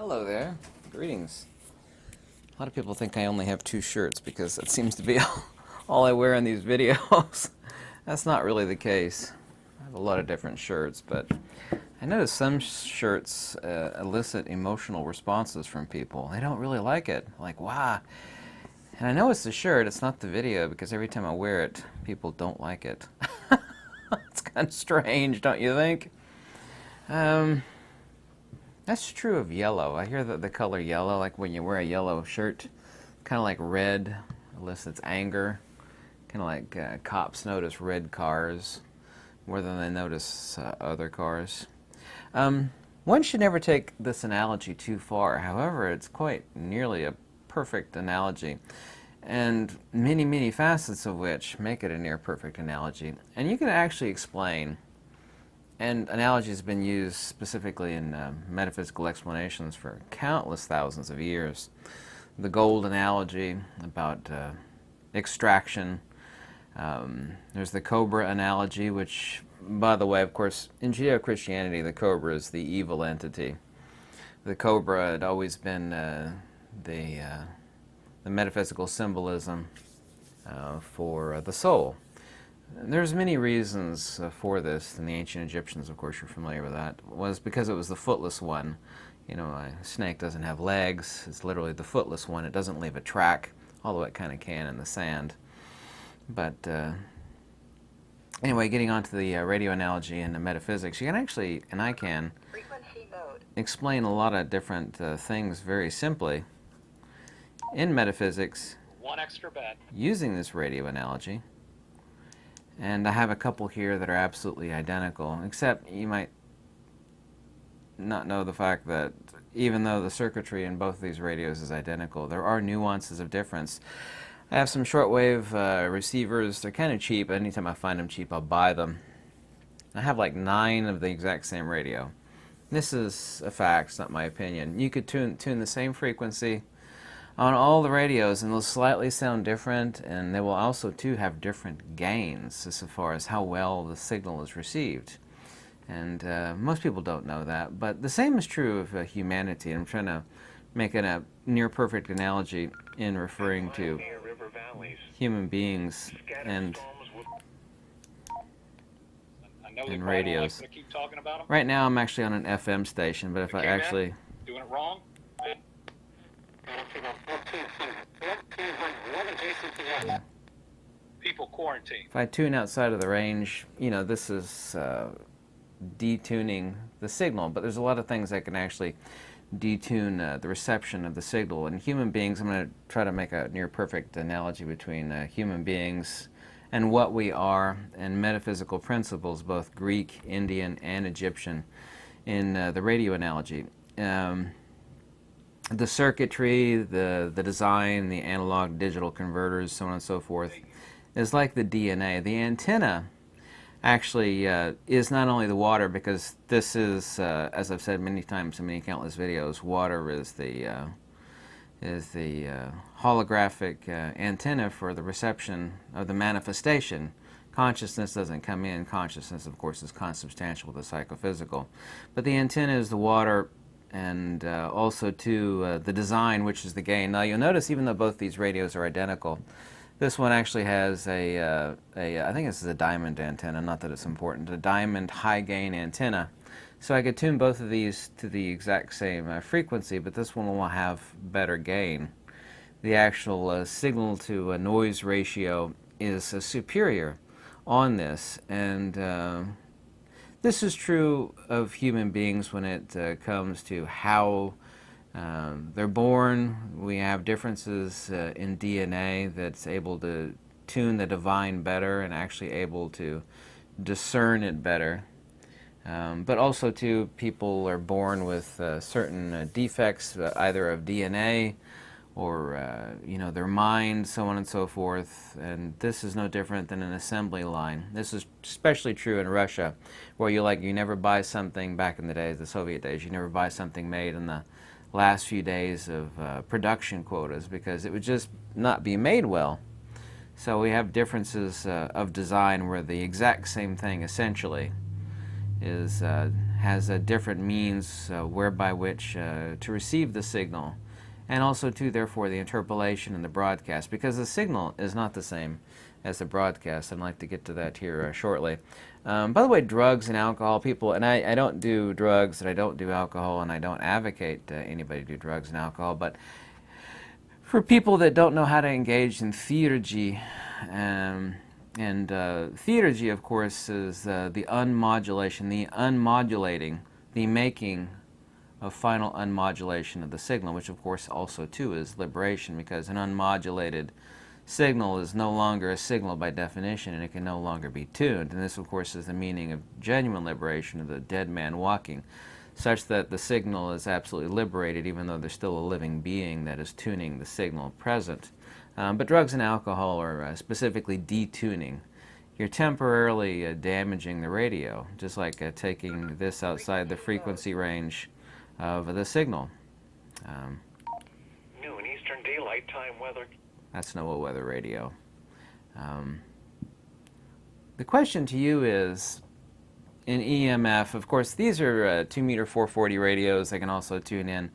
Hello there. Greetings. A lot of people think I only have two shirts because that seems to be all I wear in these videos. That's not really the case. I have a lot of different shirts, but I notice some shirts elicit emotional responses from people. They don't really like it. Like, wow. And I know it's the shirt, it's not the video, because every time I wear it, people don't like it. It's kind of strange, don't you think? That's true of yellow. I hear that the color yellow, like when you wear a yellow shirt, kind of like red elicits anger. Kind of like cops notice red cars more than they notice other cars. One should never take this analogy too far. However, it's quite nearly a perfect analogy, and many, many facets of which make it a near perfect analogy. And you can actually explain, and analogy has been used specifically in metaphysical explanations for countless thousands of years. The gold analogy about extraction. There's the cobra analogy, which, by the way, of course, in Judeo-Christianity, the cobra is the evil entity. The cobra had always been the metaphysical symbolism for the soul. There's many reasons for this, and the ancient Egyptians, of course, you're familiar with that, was because it was the footless one. You know, a snake doesn't have legs. It's literally the footless one. It doesn't leave a track, although it kind of can in the sand. But anyway, getting onto the radio analogy and the metaphysics, you can actually, and I can, explain a lot of different things very simply in metaphysics using this radio analogy. And I have a couple here that are absolutely identical, except you might not know the fact that even though the circuitry in both of these radios is identical, there are nuances of difference. I have some shortwave receivers. They're kind of cheap. Anytime I find them cheap, I'll buy them. I have like 9 of the exact same radio. This is a fact, it's not my opinion. You could tune the same frequency on all the radios, and they'll slightly sound different, and they will also too have different gains as far as how well the signal is received. And most people don't know that, but the same is true of humanity. I'm trying to make it a near perfect analogy in referring to human beings and radios. Right now I'm actually on an FM station, but if I actually doing it wrong. People quarantine. If I tune outside of the range, you know, this is detuning the signal, but there's a lot of things that can actually detune the reception of the signal. And human beings, I'm going to try to make a near perfect analogy between human beings and what we are, and metaphysical principles, both Greek, Indian, and Egyptian, in the radio analogy. The circuitry, the design, the analog digital converters, so on and so forth, is like the DNA. The antenna actually is not only the water, because this is, as I've said many times in many countless videos, water is the holographic antenna for the reception of the manifestation. Consciousness doesn't come in. Consciousness, of course, is consubstantial with the psychophysical. But the antenna is the water, and also too the design, which is the gain. Now you'll notice, even though both these radios are identical, this one actually has I think this is a diamond antenna, not that it's important, a diamond high gain antenna. So I could tune both of these to the exact same frequency, but this one will have better gain. The actual signal to noise ratio is superior on this, and this is true of human beings when it comes to how they're born. We have differences in DNA that's able to tune the divine better and actually able to discern it better. But also, too, people are born with certain defects, either of DNA or you know, their mind, so on and so forth. And this is no different than an assembly line. This is especially true in Russia, where you never buy something back in the days, the Soviet days. You never buy something made in the last few days of production quotas, because it would just not be made well. So we have differences of design where the exact same thing essentially is has a different means whereby which to receive the signal, and also too, therefore, the interpolation and the broadcast, because the signal is not the same as the broadcast. I'd like to get to that here shortly. By the way, drugs and alcohol, people, and I don't do drugs, and I don't do alcohol, and I don't advocate anybody do drugs and alcohol, but for people that don't know how to engage in theurgy, and theurgy, of course, is the unmodulation, the unmodulating, the making of final unmodulation of the signal, which of course also too is liberation, because an unmodulated signal is no longer a signal by definition, and it can no longer be tuned. And this of course is the meaning of genuine liberation, of the dead man walking, such that the signal is absolutely liberated even though there's still a living being that is tuning the signal present. But drugs and alcohol are specifically detuning. You're temporarily damaging the radio, just like taking this outside the frequency range of the signal. Noon Eastern Daylight Time weather. That's NOAA weather radio. The question to you is, in EMF, of course, these are 2 meter 440 radios. They can also tune in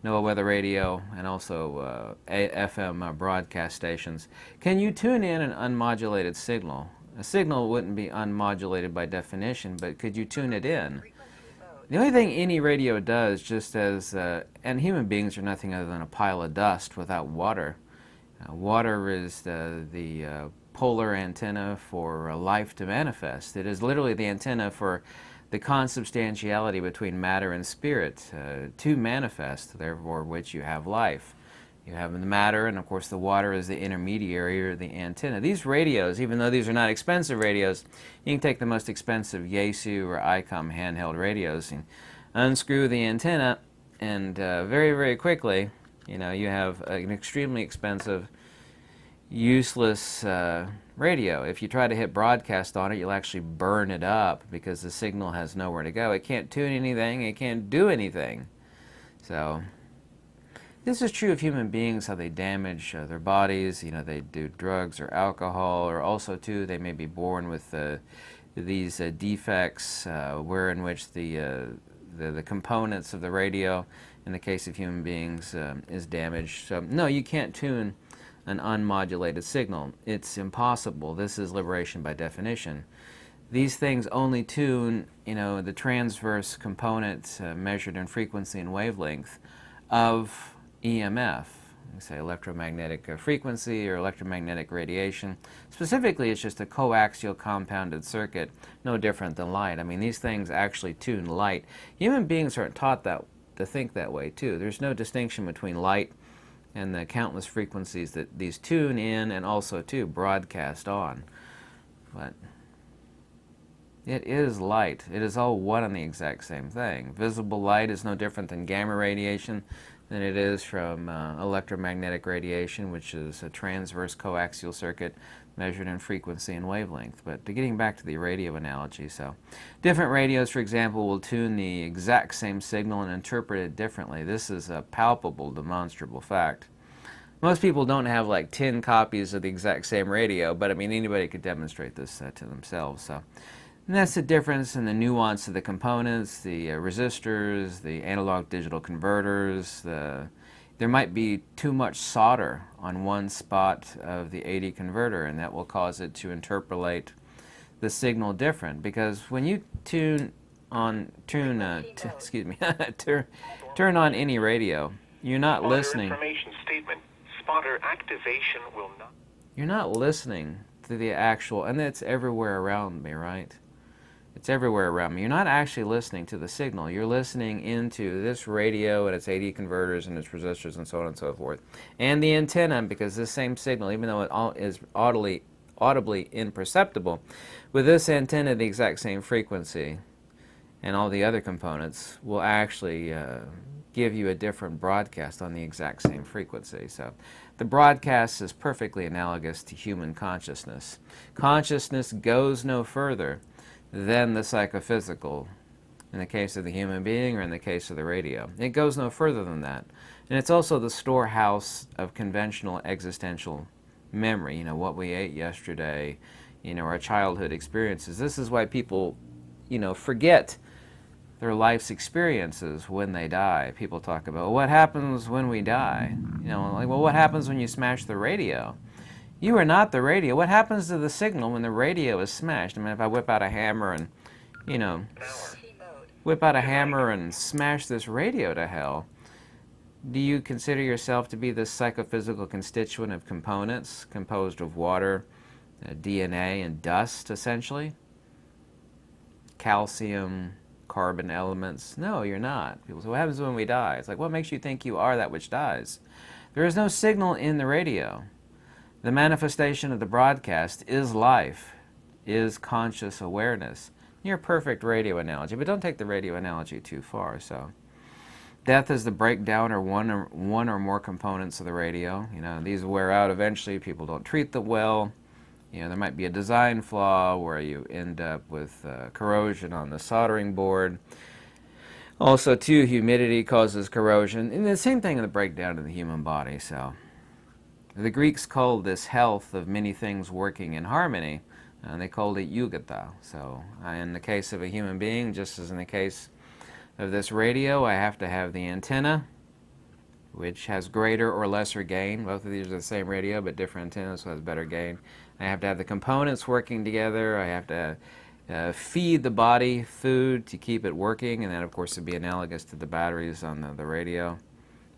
NOAA weather radio and also FM broadcast stations. Can you tune in an unmodulated signal? A signal wouldn't be unmodulated by definition, but could you tune it in? The only thing any radio does, just as, and human beings are nothing other than a pile of dust without water. Water is the polar antenna for life to manifest. It is literally the antenna for the consubstantiality between matter and spirit to manifest, therefore which you have life. You have the matter, and of course the water is the intermediary or the antenna. These radios, even though these are not expensive radios, you can take the most expensive Yaesu or ICOM handheld radios and unscrew the antenna, and very, very quickly, you know, you have an extremely expensive, useless radio. If you try to hit broadcast on it, you'll actually burn it up because the signal has nowhere to go. It can't tune anything, it can't do anything. So this is true of human beings, how they damage their bodies. You know, they do drugs or alcohol, or also too they may be born with these defects wherein which the components of the radio, in the case of human beings, is damaged. So no, you can't tune an unmodulated signal. It's impossible. This is liberation by definition. These things only tune, you know, the transverse components measured in frequency and wavelength of EMF, say electromagnetic frequency or electromagnetic radiation. Specifically, it's just a coaxial compounded circuit, no different than light. I mean, these things actually tune light. Human beings aren't taught that to think that way too. There's no distinction between light and the countless frequencies that these tune in and also too broadcast on. But it is light. It is all one and the exact same thing. Visible light is no different than gamma radiation than it is from electromagnetic radiation, which is a transverse coaxial circuit measured in frequency and wavelength. But getting back to the radio analogy, so different radios, for example, will tune the exact same signal and interpret it differently. This is a palpable, demonstrable fact. Most people don't have like 10 copies of the exact same radio, but I mean anybody could demonstrate this to themselves. So. And that's the difference in the nuance of the components, the resistors, the analog digital converters. There might be too much solder on one spot of the AD converter, and that will cause it to interpolate the signal different. Because when you turn on any radio, you're not listening. Information statement. Spotter activation will not. You're not listening to the actual, and it's everywhere around me, right? It's everywhere around me. You're not actually listening to the signal. You're listening into this radio and its AD converters and its resistors and so on and so forth. And the antenna, because this same signal, even though it is audibly imperceptible, with this antenna the exact same frequency and all the other components will actually give you a different broadcast on the exact same frequency. So the broadcast is perfectly analogous to human consciousness. Consciousness goes no further than the psychophysical, in the case of the human being or in the case of the radio. It goes no further than that. And it's also the storehouse of conventional existential memory, you know, what we ate yesterday, you know, our childhood experiences. This is why people, you know, forget their life's experiences when they die. People talk about, well, what happens when we die? You know, like, well, what happens when you smash the radio? You are not the radio. What happens to the signal when the radio is smashed? I mean, if I whip out a hammer and, you know, whip out a hammer and smash this radio to hell, do you consider yourself to be this psychophysical constituent of components composed of water, DNA, and dust, essentially? Calcium, carbon elements? No, you're not. People say, what happens when we die? It's like, what makes you think you are that which dies? There is no signal in the radio. The manifestation of the broadcast is life, is conscious awareness. Near perfect radio analogy, but don't take the radio analogy too far. So, death is the breakdown or one or more components of the radio. You know, these wear out eventually. People don't treat them well. You know, there might be a design flaw where you end up with corrosion on the soldering board. Also, too, humidity causes corrosion. And the same thing in the breakdown of the human body. So, the Greeks called this health of many things working in harmony, and they called it eugata. So, in the case of a human being, just as in the case of this radio, I have to have the antenna, which has greater or lesser gain. Both of these are the same radio, but different antennas, so it has better gain. I have to have the components working together. I have to feed the body food to keep it working, and that, of course, would be analogous to the batteries on the radio.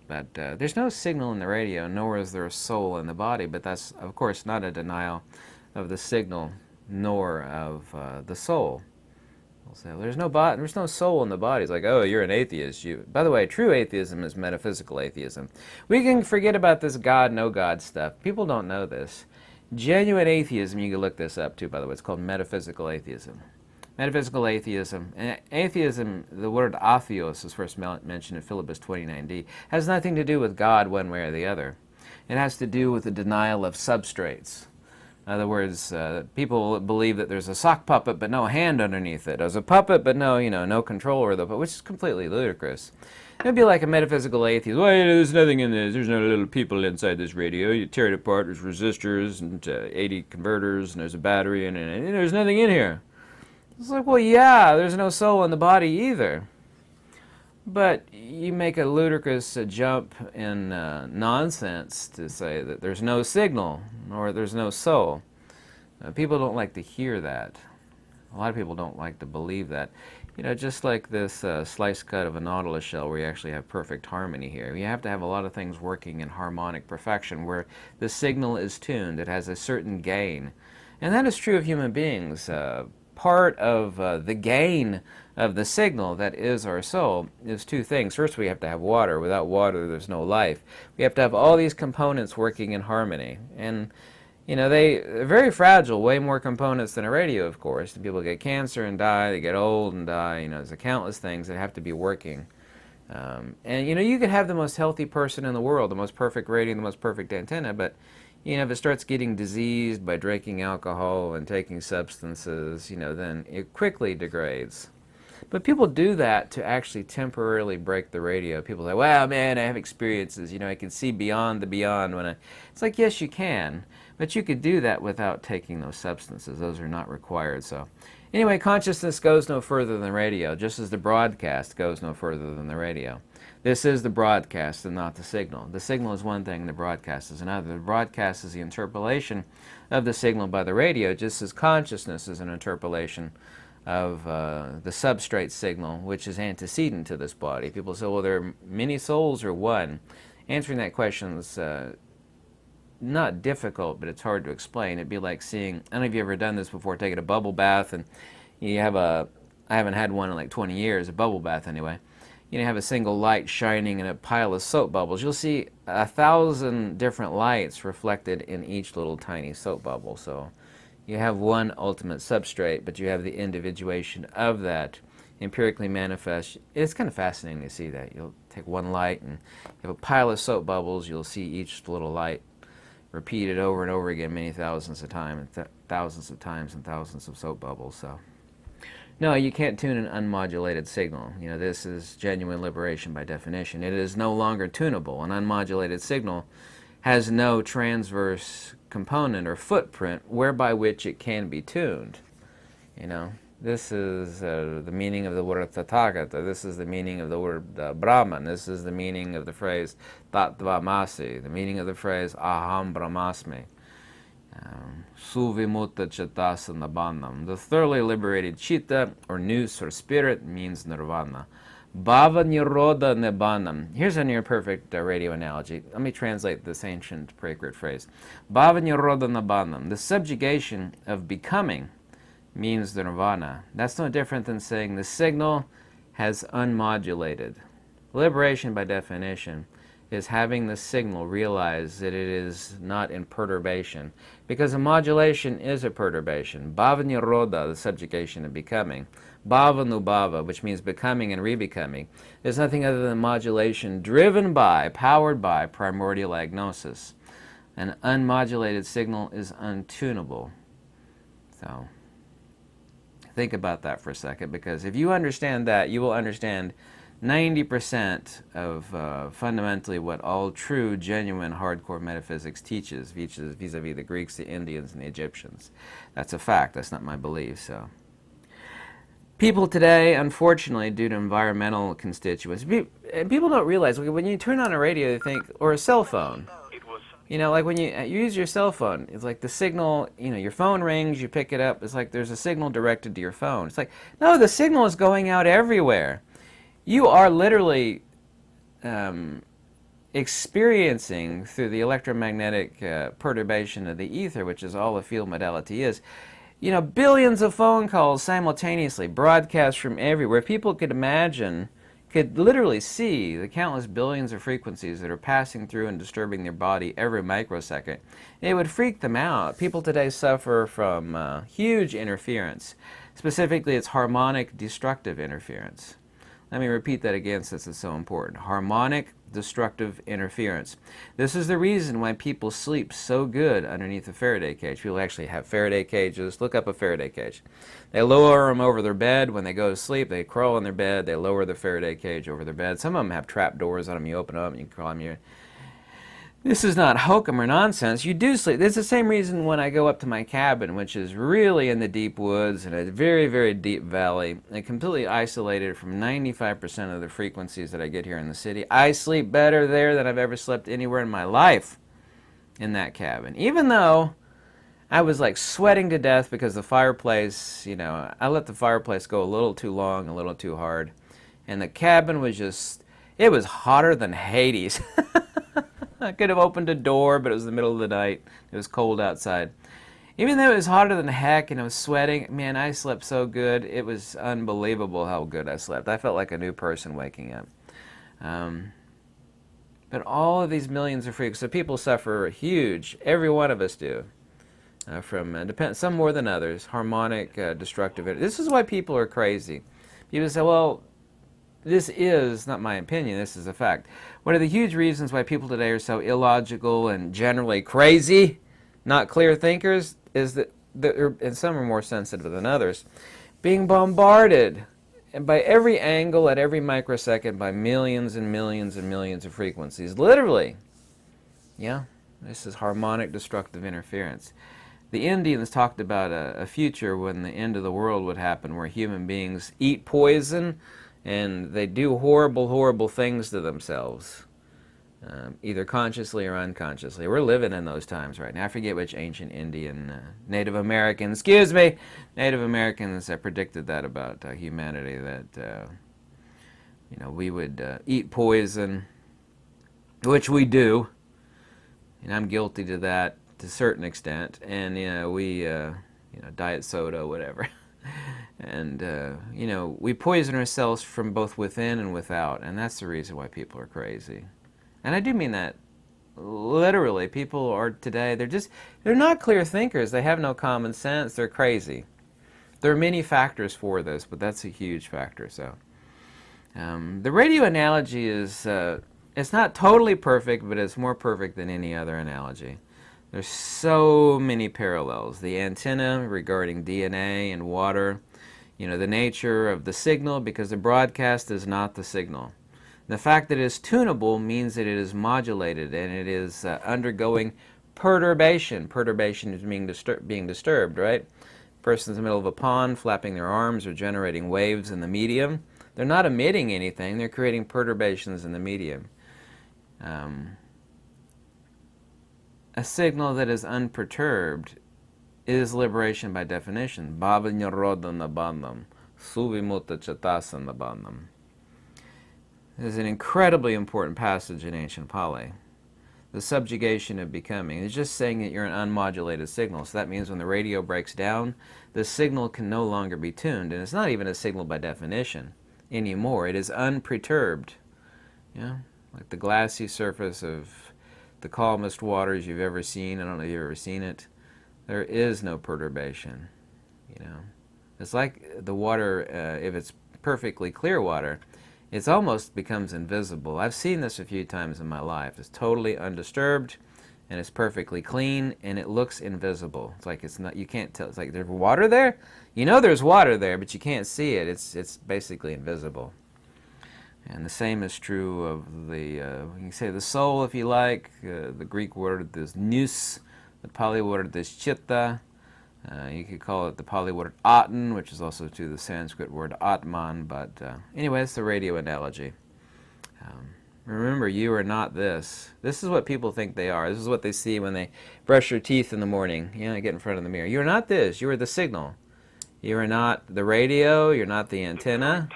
But there's no signal in the radio, nor is there a soul in the body, but that's, of course, not a denial of the signal, nor of the soul. We'll say, well, there's no soul in the body. It's like, oh, you're an atheist. By the way, true atheism is metaphysical atheism. We can forget about this God, no God stuff. People don't know this. Genuine atheism, you can look this up too, by the way, it's called metaphysical atheism. Metaphysical atheism. And atheism, the word atheos is first mentioned in Philippians 29d, has nothing to do with God one way or the other. It has to do with the denial of substrates. In other words, people believe that there's a sock puppet but no hand underneath it. There's a puppet but no controller, which is completely ludicrous. It'd be like a metaphysical atheist. Well, there's nothing in this. There's no little people inside this radio. You tear it apart. There's resistors and 80 converters, and there's a battery in it. And there's nothing in here. It's like, well, yeah, there's no soul in the body either. But you make a ludicrous jump in nonsense to say that there's no signal or there's no soul. People don't like to hear that. A lot of people don't like to believe that. You know, just like this slice cut of a nautilus shell where you actually have perfect harmony here. You have to have a lot of things working in harmonic perfection where the signal is tuned. It has a certain gain. And that is true of human beings. Part of the gain of the signal that is our soul is two things. First, we have to have water. Without water, there's no life. We have to have all these components working in harmony. And, you know, they're very fragile, way more components than a radio, of course. And people get cancer and die, they get old and die. You know, there's countless things that have to be working. And, you know, you could have the most healthy person in the world, the most perfect radio, the most perfect antenna, but you know, if it starts getting diseased by drinking alcohol and taking substances, you know, then it quickly degrades. But people do that to actually temporarily break the radio. People say, well, man, I have experiences, you know, I can see beyond the beyond when It's like, yes, you can, but you could do that without taking those substances. Those are not required, so. Anyway, consciousness goes no further than radio, just as the broadcast goes no further than the radio. This is the broadcast and not the signal. The signal is one thing, the broadcast is another. The broadcast is the interpolation of the signal by the radio, just as consciousness is an interpolation of the substrate signal, which is antecedent to this body. People say, well, there are many souls or one. Answering that question is not difficult, but it's hard to explain. It'd be like seeing, I don't know if you've ever done this before, taking a bubble bath, and you have I haven't had one in like 20 years, a bubble bath anyway. You know, have a single light shining in a pile of soap bubbles. You'll see 1,000 different lights reflected in each little tiny soap bubble. So you have one ultimate substrate, but you have the individuation of that empirically manifest. It's kind of fascinating to see that. You'll take one light and you have a pile of soap bubbles. You'll see each little light repeated over and over again many thousands of times, thousands of times and thousands of soap bubbles. So. No, you can't tune an unmodulated signal. You know, this is genuine liberation by definition. It is no longer tunable. An unmodulated signal has no transverse component or footprint whereby which it can be tuned. You know, This is the meaning of the word Tathagata. This is the meaning of the word Brahman. This is the meaning of the phrase Tattvamasi, the meaning of the phrase Aham Brahmasmi. Suvimutta Chitta Bandham. The thoroughly liberated chitta, or nous, or spirit, means nirvana. Bhava Nirodha Nibbana. Here's a near perfect radio analogy. Let me translate this ancient Prakrit phrase. Bhava Nirodha Nibbana. The subjugation of becoming means nirvana. That's no different than saying the signal has unmodulated. Liberation, by definition, is having the signal realize that it is not in perturbation, because a modulation is a perturbation. Bhava Nirodha, the subjugation of becoming. Bhava Nubhava, which means becoming and rebecoming, is nothing other than modulation driven by, powered by primordial agnosis. An unmodulated signal is untunable. So think about that for a second, because if you understand that, you will understand 90% of fundamentally what all true, genuine, hardcore metaphysics teaches vis-a-vis the Greeks, the Indians, and the Egyptians. That's a fact. That's not my belief. So, people today, unfortunately, due to environmental constituents, people don't realize, when you turn on a radio, they think, or a cell phone, like when you use your cell phone, it's like the signal, your phone rings, you pick it up, it's like there's a signal directed to your phone. It's like, no, the signal is going out everywhere. You are literally experiencing, through the electromagnetic perturbation of the ether, which is all a field modality is, billions of phone calls simultaneously, broadcast from everywhere. People could literally see the countless billions of frequencies that are passing through and disturbing their body every microsecond. It would freak them out. People today suffer from huge interference. Specifically, it's harmonic destructive interference. Let me repeat that again, since it's so important. Harmonic destructive interference. This is the reason why people sleep so good underneath a Faraday cage. People actually have Faraday cages. Look up a Faraday cage. They lower them over their bed when they go to sleep. They crawl in their bed. They lower the Faraday cage over their bed. Some of them have trap doors on them. You open them up and you can crawl in your... This is not hokum or nonsense. You do sleep. It's the same reason when I go up to my cabin, which is really in the deep woods in a very, very deep valley, and completely isolated from 95% of the frequencies that I get here in the city. I sleep better there than I've ever slept anywhere in my life in that cabin. Even though I was like sweating to death because the fireplace, I let the fireplace go a little too long, a little too hard. And the cabin was it was hotter than Hades. I could have opened a door, but it was the middle of the night. It was cold outside. Even though it was hotter than heck and I was sweating, man, I slept so good. It was unbelievable how good I slept. I felt like a new person waking up. But all of these millions of freaks, so people suffer huge, every one of us do, from, some more than others, harmonic destructive. This is why people are crazy. People say, well, this is not my opinion, this is a fact. One of the huge reasons why people today are so illogical and generally crazy, not clear thinkers, is that, and some are more sensitive than others, being bombarded and by every angle at every microsecond by millions and millions and millions of frequencies. Literally. Yeah, this is harmonic destructive interference. The Indians talked about a future when the end of the world would happen, where human beings eat poison and they do horrible, horrible things to themselves, either consciously or unconsciously. We're living in those times right now. I forget which ancient Indian, Native Americans, Native Americans predicted that about humanity, that, we would eat poison, which we do, and I'm guilty to that to a certain extent, and, we, diet soda, whatever. And, we poison ourselves from both within and without, and that's the reason why people are crazy. And I do mean that literally. People are today, they're not clear thinkers. They have no common sense. They're crazy. There are many factors for this, but that's a huge factor. So, the radio analogy is, it's not totally perfect, but it's more perfect than any other analogy. There's so many parallels. The antenna regarding DNA and water, the nature of the signal, because the broadcast is not the signal. The fact that it is tunable means that it is modulated and it is undergoing perturbation. Perturbation is being disturbed, right? Person's in the middle of a pond, flapping their arms or generating waves in the medium. They're not emitting anything, they're creating perturbations in the medium. A signal that is unperturbed is liberation by definition. Bhavanyarodhanabandham, suvimutta chatasanabandham. This is an incredibly important passage in ancient Pali. The subjugation of becoming. It's just saying that you're an unmodulated signal. So that means when the radio breaks down, the signal can no longer be tuned. And it's not even a signal by definition anymore. It is unperturbed. Yeah? Like the glassy surface of the calmest waters you've ever seen. I don't know if you've ever seen it. There is no perturbation. You know, it's like the water, if it's perfectly clear water, it almost becomes invisible. I've seen this a few times in my life. It's totally undisturbed, and it's perfectly clean, and it looks invisible. It's like it's not. You can't tell. It's like there's water there. You know there's water there, but you can't see it. It's basically invisible. And the same is true of the. You can say the soul, if you like. The Greek word is nous. The Pali word is chitta. You could call it the Pali word Atan, which is also to the Sanskrit word Atman, but anyway, it's the radio analogy. Remember, you are not this. This is what people think they are. This is what they see when they brush their teeth in the morning. You know, get in front of the mirror. You are not this. You are the signal. You are not the radio. You're not the antenna.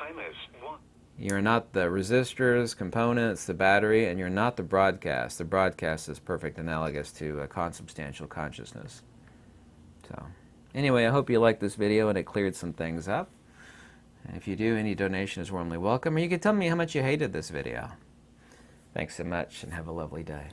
You are not the resistors, components, the battery, and you're not the broadcast. The broadcast is perfect analogous to a consubstantial consciousness. So, anyway, I hope you liked this video and it cleared some things up. And if you do, any donation is warmly welcome. Or you can tell me how much you hated this video. Thanks so much and have a lovely day.